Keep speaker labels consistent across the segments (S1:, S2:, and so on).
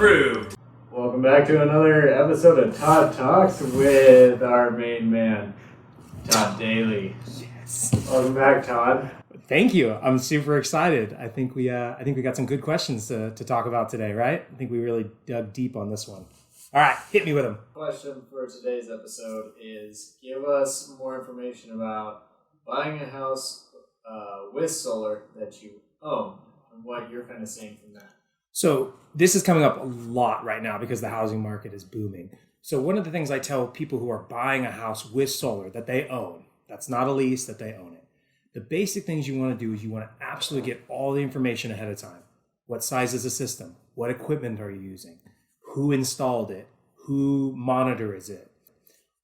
S1: approved.
S2: Welcome back to another episode of Todd Talks with our main man, Todd Daley.
S3: Yes.
S2: Welcome back, Todd.
S3: Thank you. I'm super excited. I think we got some good questions to talk about today, right? I think we really dug deep on this one. All right, hit me with them.
S2: Question for today's episode is: give us more information about buying a house with solar that you own and what you're kind of seeing from that.
S3: So this is coming up a lot right now because the housing market is booming. So one of the things I tell people who are buying a house with solar that they own, that's not a lease, that they own it. The basic things you want to do is you want to absolutely get all the information ahead of time. What size is the system? What equipment are you using? Who installed it? Who monitors it?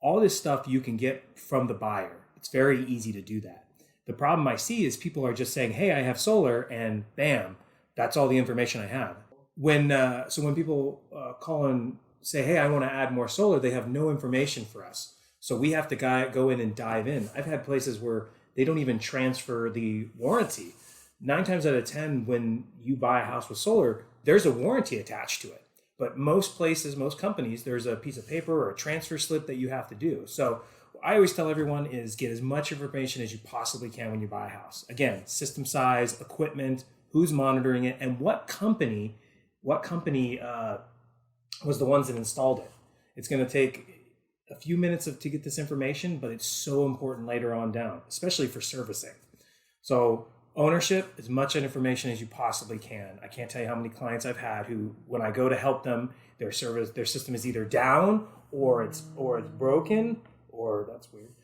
S3: All this stuff you can get from the buyer. It's very easy to do that. The problem I see is people are just saying, hey, I have solar, and bam, that's all the information I have. When people call and say, hey, I want to add more solar, they have no information for us. So we have to go in and dive in. I've had places where they don't even transfer the warranty. 9 times out of 10, when you buy a house with solar, there's a warranty attached to it. But most places, most companies, there's a piece of paper or a transfer slip that you have to do. So what I always tell everyone is get as much information as you possibly can when you buy a house. Again, system size, equipment, who's monitoring it, and what company was the ones that installed it. It's going to take a few minutes to get this information, but it's so important later on down, especially for servicing. So ownership, as much information as you possibly can. I can't tell you how many clients I've had who, when I go to help them, their system is either down or it's broken, or that's weird,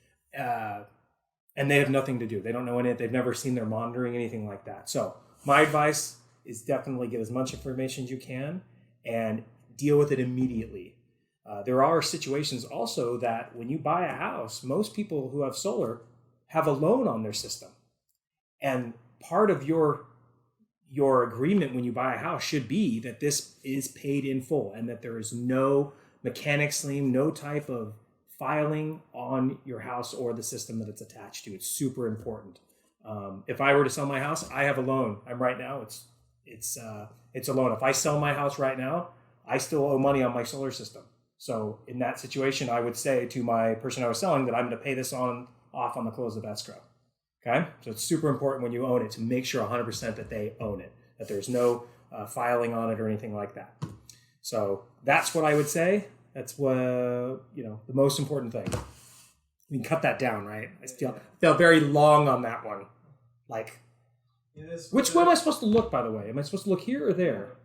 S3: and they have nothing to do. They don't know any. They've never seen their monitoring, anything like that. So my advice is definitely get as much information as you can and deal with it immediately. There are situations also that when you buy a house, most people who have solar have a loan on their system. And part of your agreement when you buy a house should be that this is paid in full and that there is no mechanics lien, no type of filing on your house or the system that it's attached to. It's super important. If I were to sell my house, I have a loan. It's a loan. If I sell my house right now, I still owe money on my solar system. So in that situation, I would say to my person I was selling that I'm going to pay this off on the close of escrow. Okay? So it's super important when you own it to make sure 100% that they own it, that there's no filing on it or anything like that. So that's what I would say. That's what, the most important thing. We can cut that down, right? I feel very long on that one. Like, which way am I supposed to look, by the way? Am I supposed to look here or there?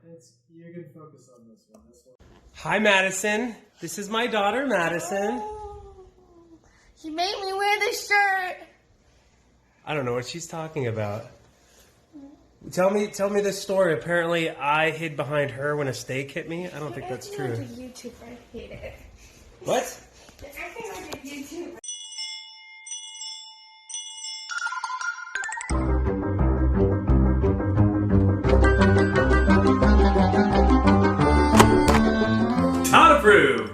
S2: You can focus on this one.
S1: Hi, Madison. This is my daughter, Madison.
S4: She made me wear this shirt.
S1: I don't know what she's talking about. Tell me this story. Apparently, I hid behind her when a steak hit me. I don't think that's true.
S4: You're acting like a YouTuber. I hate it.
S1: What?
S4: You're acting like a YouTuber.
S1: Not approved.